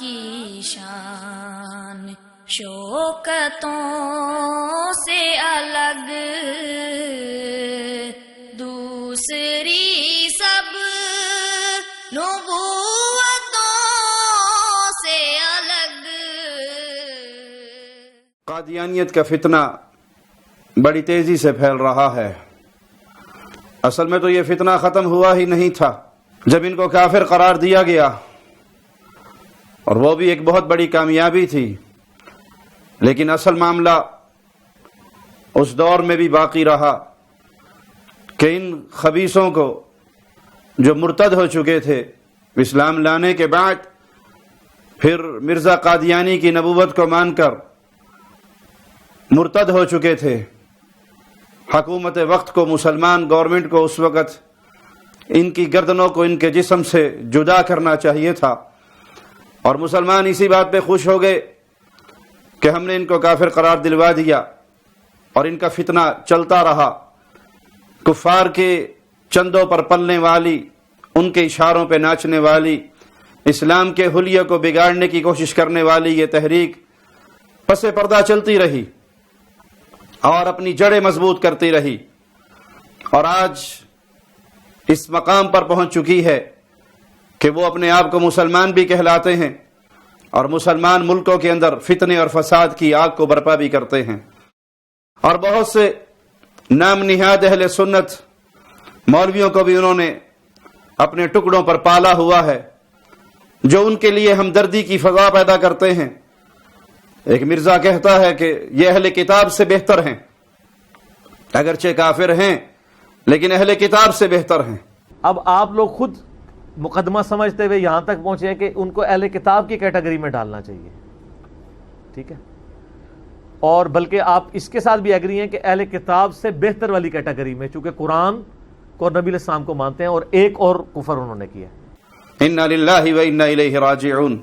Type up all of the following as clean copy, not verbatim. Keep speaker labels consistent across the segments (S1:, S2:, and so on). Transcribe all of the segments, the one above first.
S1: کی شان شوکتوں سے الگ دوسری سب نبوتوں سے الگ.
S2: قادیانیت کا فتنہ بڑی تیزی سے پھیل رہا ہے. اصل میں تو یہ فتنہ ختم ہوا ہی نہیں تھا جب ان کو کافر قرار دیا گیا، اور وہ بھی ایک بہت بڑی کامیابی تھی. لیکن اصل معاملہ اس دور میں بھی باقی رہا کہ ان خبیثوں کو جو مرتد ہو چکے تھے اسلام لانے کے بعد، پھر مرزا قادیانی کی نبوت کو مان کر مرتد ہو چکے تھے، حکومت وقت کو، مسلمان گورنمنٹ کو اس وقت ان کی گردنوں کو ان کے جسم سے جدا کرنا چاہیے تھا. اور مسلمان اسی بات پہ خوش ہو گئے کہ ہم نے ان کو کافر قرار دلوا دیا، اور ان کا فتنہ چلتا رہا. کفار کے چندوں پر پلنے والی، ان کے اشاروں پہ ناچنے والی، اسلام کے حلیے کو بگاڑنے کی کوشش کرنے والی یہ تحریک پس پردہ چلتی رہی اور اپنی جڑیں مضبوط کرتی رہی، اور آج اس مقام پر پہنچ چکی ہے کہ وہ اپنے آپ کو مسلمان بھی کہلاتے ہیں، اور مسلمان ملکوں کے اندر فتنے اور فساد کی آگ کو برپا بھی کرتے ہیں. اور بہت سے نام نہاد اہل سنت مولویوں کو بھی انہوں نے اپنے ٹکڑوں پر پالا ہوا ہے، جو ان کے لیے ہمدردی کی فضا پیدا کرتے ہیں. ایک مرزا کہتا ہے کہ یہ اہل کتاب سے بہتر ہیں، اگرچہ کافر ہیں لیکن اہل کتاب سے بہتر ہیں.
S3: اب آپ لوگ خود مقدمہ سمجھتے ہوئے یہاں تک پہنچے ہیں کہ ان کو اہل کتاب کی کیٹیگری میں ڈالنا چاہیے، ٹھیک ہے؟ اور بلکہ آپ اس کے ساتھ بھی ایگری ہیں کہ اہل کتاب سے بہتر والی کیٹیگری میں، چونکہ قرآن کو اور نبی علیہ السلام کو مانتے ہیں، اور ایک اور کفر انہوں نے کیا.
S2: انا للہ و انا الیہ راجعون.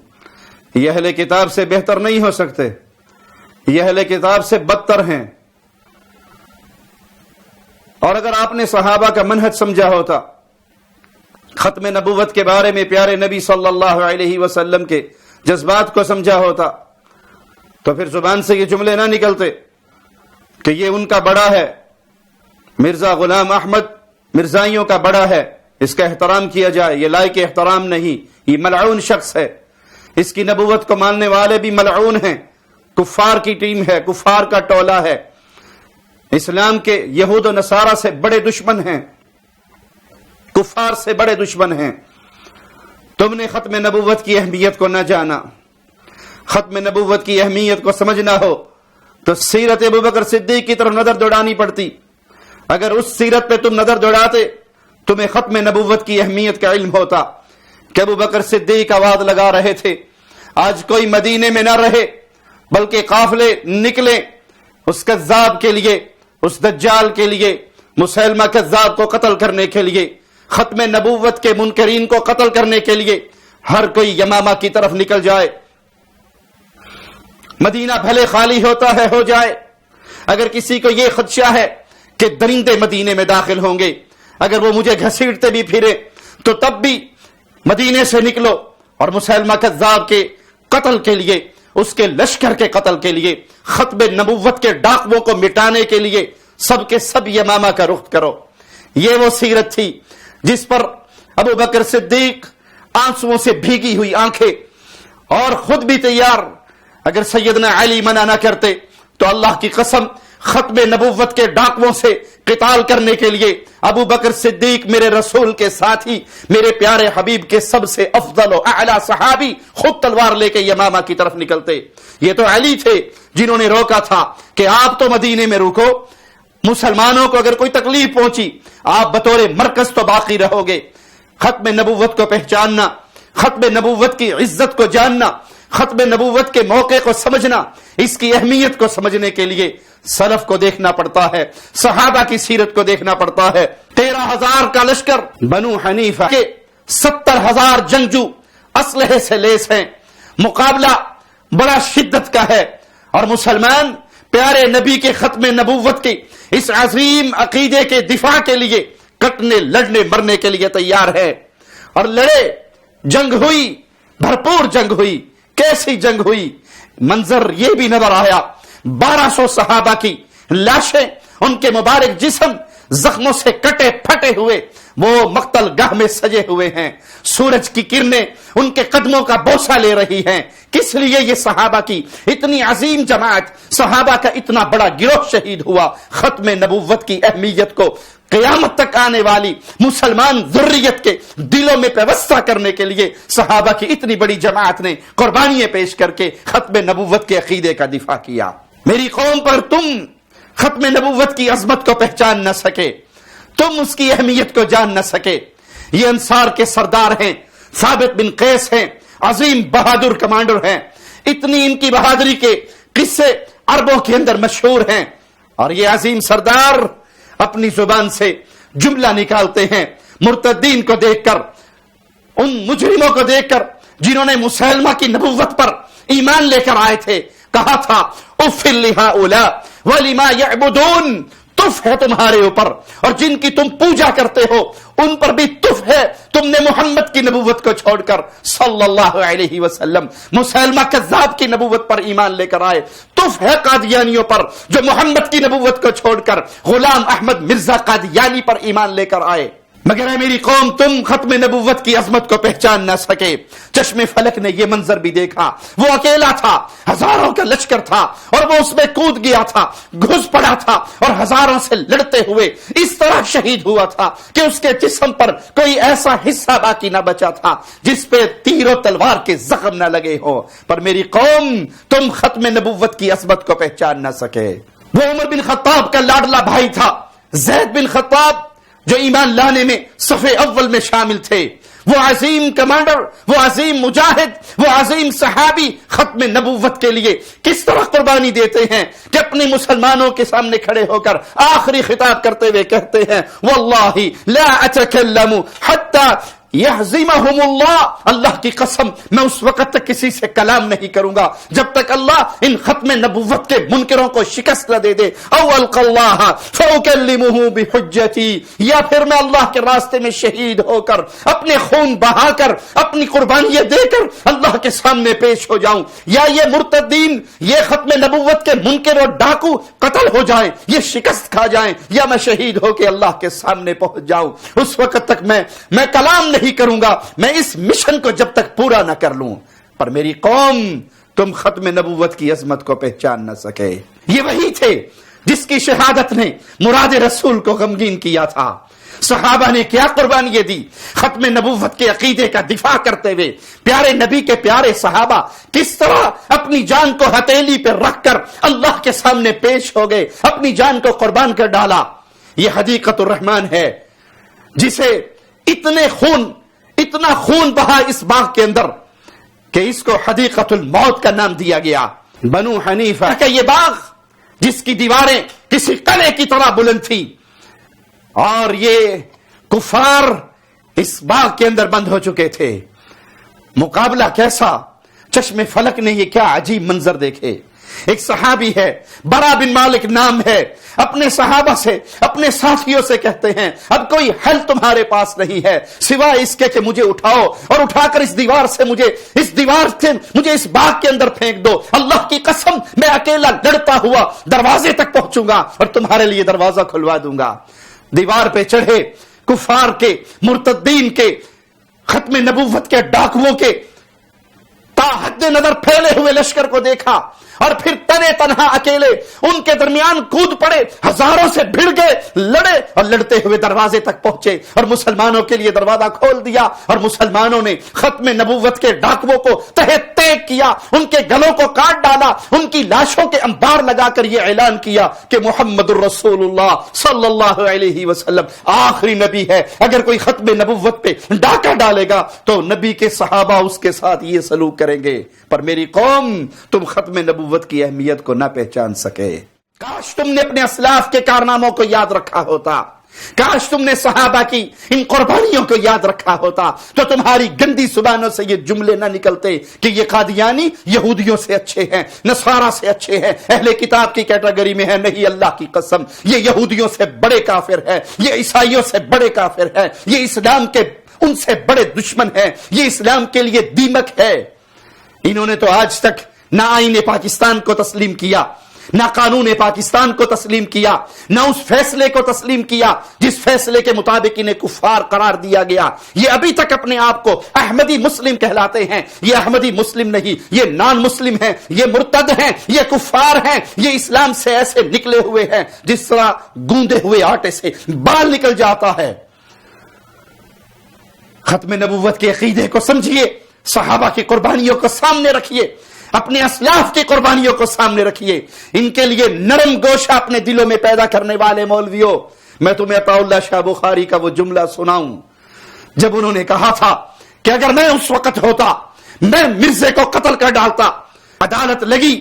S2: یہ اہل کتاب سے بہتر نہیں ہو سکتے، یہ اہل کتاب سے بدتر ہیں. اور اگر آپ نے صحابہ کا منہج سمجھا ہوتا، ختم نبوت کے بارے میں پیارے نبی صلی اللہ علیہ وسلم کے جذبات کو سمجھا ہوتا، تو پھر زبان سے یہ جملے نہ نکلتے کہ یہ ان کا بڑا ہے، مرزا غلام احمد مرزائیوں کا بڑا ہے، اس کا احترام کیا جائے. یہ لائق احترام نہیں، یہ ملعون شخص ہے. اس کی نبوت کو ماننے والے بھی ملعون ہیں، کفار کی ٹیم ہے، کفار کا ٹولہ ہے، اسلام کے یہود و نصارہ سے بڑے دشمن ہیں، کفار سے بڑے دشمن ہیں. تم نے ختم نبوت کی اہمیت کو نہ جانا. ختم نبوت کی اہمیت کو سمجھنا ہو تو سیرت ابوبکر صدیق کی طرف نظر دوڑانی پڑتی. اگر اس سیرت پہ تم نظر دوڑاتے تمہیں ختم نبوت کی اہمیت کا علم ہوتا کہ ابوبکر صدیق آواز لگا رہے تھے آج کوئی مدینے میں نہ رہے بلکہ قافلے نکلیں اس کذاب کے لیے، اس دجال کے لیے، مسیلمہ کذاب کو قتل کرنے کے لیے، ختم نبوت کے منکرین کو قتل کرنے کے لیے ہر کوئی یمامہ کی طرف نکل جائے. مدینہ بھلے خالی ہوتا ہے ہو جائے، اگر کسی کو یہ خدشہ ہے کہ درندے مدینے میں داخل ہوں گے، اگر وہ مجھے گھسیٹتے بھی پھرے تو تب بھی مدینے سے نکلو اور مسیلمہ کذاب کے قتل کے لیے، اس کے لشکر کے قتل کے لیے، ختم نبوت کے ڈاکووں کو مٹانے کے لیے سب کے سب یمامہ کا رخ کرو. یہ وہ سیرت تھی جس پر ابو بکر صدیق آنسوؤں سے بھیگی ہوئی آنکھیں اور خود بھی تیار، اگر سیدنا علی منع نہ کرتے تو اللہ کی قسم ختم نبوت کے ڈاکووں سے قتال کرنے کے لیے ابو بکر صدیق میرے رسول کے ساتھی، میرے پیارے حبیب کے سب سے افضل و اعلی صحابی خود تلوار لے کے یمامہ کی طرف نکلتے. یہ تو علی تھے جنہوں نے روکا تھا کہ آپ تو مدینے میں رکو، مسلمانوں کو اگر کوئی تکلیف پہنچی آپ بطور مرکز تو باقی رہو گے. ختم نبوت کو پہچاننا، ختم نبوت کی عزت کو جاننا، ختم نبوت کے موقع کو سمجھنا، اس کی اہمیت کو سمجھنے کے لیے سلف کو دیکھنا پڑتا ہے، صحابہ کی سیرت کو دیکھنا پڑتا ہے. 13,000 کا لشکر بنو حنیفہ کے 70,000 جنگجو اسلحے سے لیس ہیں، مقابلہ بڑا شدت کا ہے، اور مسلمان پیارے نبی کے ختم نبوت کی اس عظیم عقیدے کے دفاع کے لیے کٹنے لڑنے مرنے کے لیے تیار ہے. اور لڑے، جنگ ہوئی، بھرپور جنگ ہوئی. کیسی جنگ ہوئی. منظر یہ بھی نظر آیا 1200 صحابہ کی لاشیں, ان کے مبارک جسم زخموں سے کٹے پھٹے ہوئے وہ مقتل گاہ میں سجے ہوئے ہیں. سورج کی کرنیں ان کے قدموں کا بوسہ لے رہی ہیں. کس لیے؟ یہ صحابہ کی اتنی عظیم جماعت, صحابہ کا اتنا بڑا گروہ شہید ہوا. ختم نبوت کی اہمیت کو قیامت تک آنے والی مسلمان ذریت کے دلوں میں پیوستہ کرنے کے لیے صحابہ کی اتنی بڑی جماعت نے قربانیاں پیش کر کے ختم نبوت کے عقیدے کا دفاع کیا. میری قوم پر تم ختم نبوت کی عظمت کو پہچان نہ سکے, تم اس کی اہمیت کو جان نہ سکے. یہ انصار کے سردار ہیں, ثابت بن قیس ہیں, عظیم بہادر کمانڈر ہیں. اتنی ان کی بہادری کے قصے عربوں کے اندر مشہور ہیں. اور یہ عظیم سردار اپنی زبان سے جملہ نکالتے ہیں مرتدین کو دیکھ کر, ان مجرموں کو دیکھ کر جنہوں نے مسلمہ کی نبوت پر ایمان لے کر آئے تھے. کہا تھا اف لہؤلاء ولما یعبدون, تف ہے تمہارے اوپر اور جن کی تم پوجا کرتے ہو ان پر بھی تف ہے. تم نے محمد کی نبوت کو چھوڑ کر صلی اللہ علیہ وسلم مسلمہ کذاب کی نبوت پر ایمان لے کر آئے. تف ہے قادیانیوں پر جو محمد کی نبوت کو چھوڑ کر غلام احمد مرزا قادیانی پر ایمان لے کر آئے. مگر اے میری قوم, تم ختم نبوت کی عظمت کو پہچان نہ سکے. چشم فلک نے یہ منظر بھی دیکھا. وہ اکیلا تھا, ہزاروں کا لشکر تھا اور وہ اس میں کود گیا تھا, گھس پڑا تھا اور ہزاروں سے لڑتے ہوئے اس طرح شہید ہوا تھا کہ اس کے جسم پر کوئی ایسا حصہ باقی نہ بچا تھا جس پہ تیر و تلوار کے زخم نہ لگے ہو. پر میری قوم, تم ختم نبوت کی عظمت کو پہچان نہ سکے. وہ عمر بن خطاب کا لاڈلا بھائی تھا, زید بن خطاب, جو ایمان لانے میں صفے اول میں شامل تھے. وہ عظیم کمانڈر, وہ عظیم مجاہد, وہ عظیم صحابی ختم نبوت کے لیے کس طرح قربانی دیتے ہیں کہ اپنے مسلمانوں کے سامنے کھڑے ہو کر آخری خطاب کرتے ہوئے کہتے ہیں واللہ لا اتکلم حتی یہزمہم اللہ, اللہ کی قسم میں اس وقت تک کسی سے کلام نہیں کروں گا جب تک اللہ ان ختم نبوت کے منکروں کو شکست نہ دے دے. او القی اللہ فاکلمہ بحجتی, یا پھر میں اللہ کے راستے میں شہید ہو کر اپنے خون بہا کر اپنی قربانیاں دے کر اللہ کے سامنے پیش ہو جاؤں, یا یہ مرتدین, یہ ختم نبوت کے منکر اور ڈاکو قتل ہو جائیں, یہ شکست کھا جائیں, یا میں شہید ہو کے اللہ کے سامنے پہنچ جاؤں. اس وقت تک میں کلام نہیں کروں گا, میں اس مشن کو جب تک پورا نہ کر لوں. پر میری قوم, تم ختم نبوت کی عظمت کو پہچان نہ سکے. یہ وہی تھے جس کی شہادت نے مراد رسول کو غمگین کیا تھا. صحابہ نے کیا قربانیاں دی ختم نبوت کے عقیدے کا دفاع کرتے ہوئے. پیارے نبی کے پیارے صحابہ کس طرح اپنی جان کو ہتھیلی پہ رکھ کر اللہ کے سامنے پیش ہو گئے, اپنی جان کو قربان کر ڈالا. یہ حدیقۃ الرحمن ہے جسے اتنا خون بہا اس باغ کے اندر کہ اس کو حدیقۃ الموت کا نام دیا گیا. بنو حنیفہ کا یہ باغ جس کی دیواریں کسی قلعے کی طرح بلند تھی, اور یہ کفار اس باغ کے اندر بند ہو چکے تھے. مقابلہ کیسا, چشم فلک نے یہ کیا عجیب منظر دیکھے. ایک صحابی ہے, برا بن مالک نام ہے, اپنے صحابہ سے, اپنے ساتھیوں سے کہتے ہیں اب کوئی حل تمہارے پاس نہیں ہے سوائے اس کے کہ مجھے اٹھاؤ اور اٹھا کر اس دیوار سے مجھے اس باغ کے اندر پھینک دو. اللہ کی قسم میں اکیلا لڑتا ہوا دروازے تک پہنچوں گا اور تمہارے لیے دروازہ کھلوا دوں گا. دیوار پہ چڑھے کفار کے, مرتدین کے, ختم نبوت کے ڈاکوؤں کے تا حد نظر پھیلے ہوئے لشکر کو دیکھا اور پھر تنے تنہا اکیلے ان کے درمیان کود پڑے, ہزاروں سے بھڑ گئے, لڑے اور لڑتے ہوئے دروازے تک پہنچے اور مسلمانوں کے لیے دروازہ کھول دیا. اور مسلمانوں نے ختم نبوت کے ڈاکوؤں کو تہہ تیگ کیا, ان کے گلوں کو کاٹ ڈالا, ان کی لاشوں کے انبار لگا کر یہ اعلان کیا کہ محمد الرسول اللہ صلی اللہ علیہ وسلم آخری نبی ہے. اگر کوئی ختم نبوت پہ ڈاکہ ڈالے گا تو نبی کے صحابہ اس کے ساتھ یہ سلوک کریں گے. پر میری قوم, تم ختم نبوت کی اہمیت کو نہ پہچان سکے. کاش تم نے اپنے اسلاف کے کارناموں کو یاد رکھا ہوتا, کاش تم نے صحابہ کی ان قربانیوں کو یاد رکھا ہوتا, تو تمہاری گندی زبانوں سے یہ جملے نہ نکلتے کہ یہ قادیانی یہودیوں سے اچھے ہیں, نصارہ سے اچھے ہیں, اہل کتاب کی کیٹیگری میں ہے. نہیں, اللہ کی قسم یہ یہودیوں سے بڑے کافر ہیں, یہ عیسائیوں سے بڑے کافر ہیں, یہ اسلام کے ان سے بڑے دشمن ہیں, یہ اسلام کے لیے دیمک ہے. انہوں نے تو آج تک نہ آئین پاکستان کو تسلیم کیا، نہ قانون پاکستان کو تسلیم کیا، نہ اس فیصلے کو تسلیم کیا جس فیصلے کے مطابق انہیں کفار قرار دیا گیا۔ یہ ابھی تک اپنے آپ کو احمدی مسلم کہلاتے ہیں۔ یہ احمدی مسلم نہیں، یہ نان مسلم ہیں، یہ مرتد ہیں، یہ کفار ہیں، یہ اسلام سے ایسے نکلے ہوئے ہیں جس طرح گوندے ہوئے آٹے سے بال نکل جاتا ہے۔ ختم نبوت کے عقیدے کو سمجھیے، صحابہ کی قربانیوں کو سامنے رکھیے، اپنے اسلاف کی قربانیوں کو سامنے رکھیے۔ ان کے لیے نرم گوشہ اپنے دلوں میں پیدا کرنے والے مولویوں، میں تمہیں عطا اللہ شاہ بخاری کا وہ جملہ سناؤں جب انہوں نے کہا تھا کہ اگر میں اس وقت ہوتا میں مرزے کو قتل کر ڈالتا۔ عدالت لگی،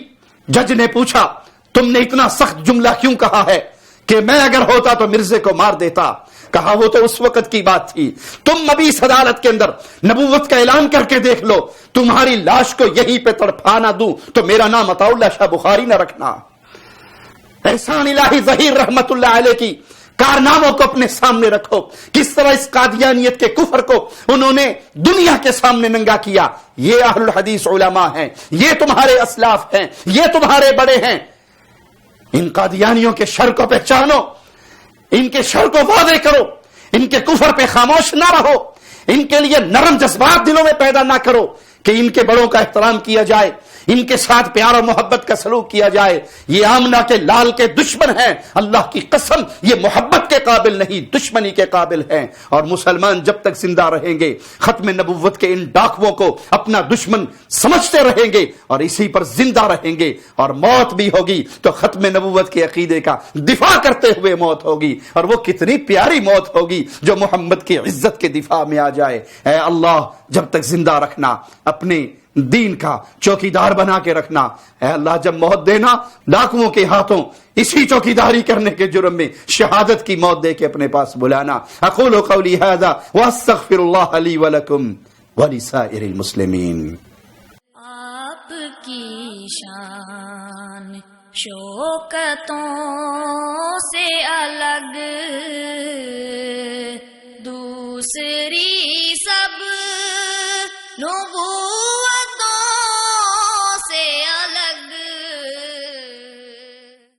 S2: جج نے پوچھا تم نے اتنا سخت جملہ کیوں کہا ہے کہ میں اگر ہوتا تو مرزے کو مار دیتا؟ کہا وہ تو اس وقت کی بات تھی، تم ابھی اس عدالت کے اندر نبوت کا اعلان کر کے دیکھ لو، تمہاری لاش کو یہیں پہ تڑپانا دوں تو میرا نام عطا اللہ شاہ بخاری نہ رکھنا۔ احسان الہی ظہیر رحمت اللہ علیہ کی کارناموں کو اپنے سامنے رکھو، کس طرح اس قادیانیت کے کفر کو انہوں نے دنیا کے سامنے ننگا کیا۔ یہ اہل الحدیث علماء ہیں، یہ تمہارے اسلاف ہیں، یہ تمہارے بڑے ہیں۔ ان قادیانیوں کے شر کو پہچانو، ان کے شر کو واضح کرو، ان کے کفر پہ خاموش نہ رہو، ان کے لیے نرم جذبات دلوں میں پیدا نہ کرو کہ ان کے بڑوں کا احترام کیا جائے، ان کے ساتھ پیار و محبت کا سلوک کیا جائے۔ یہ آمنہ کے لال کے دشمن ہیں، اللہ کی قسم یہ محبت کے قابل نہیں، دشمنی کے قابل ہیں۔ اور مسلمان جب تک زندہ رہیں گے ختم نبوت کے ان ڈاکووں کو اپنا دشمن سمجھتے رہیں گے اور اسی پر زندہ رہیں گے، اور موت بھی ہوگی تو ختم نبوت کے عقیدے کا دفاع کرتے ہوئے موت ہوگی، اور وہ کتنی پیاری موت ہوگی جو محمد کی عزت کے دفاع میں آ جائے۔ اے اللہ جب تک زندہ رکھنا، اپنے دین کا چوکیدار بنا کے رکھنا۔ اے اللہ جب موت دینا ڈاکوؤں کے ہاتھوں اسی چوکیداری کرنے کے جرم میں شہادت کی موت دے کے اپنے پاس بلانا۔ اقول قولی ھذا واستغفر اللہ لی ولکم ولسائر المسلمین۔
S1: آپ کی شان شوکتوں سے الگ، دوسری سب نبوت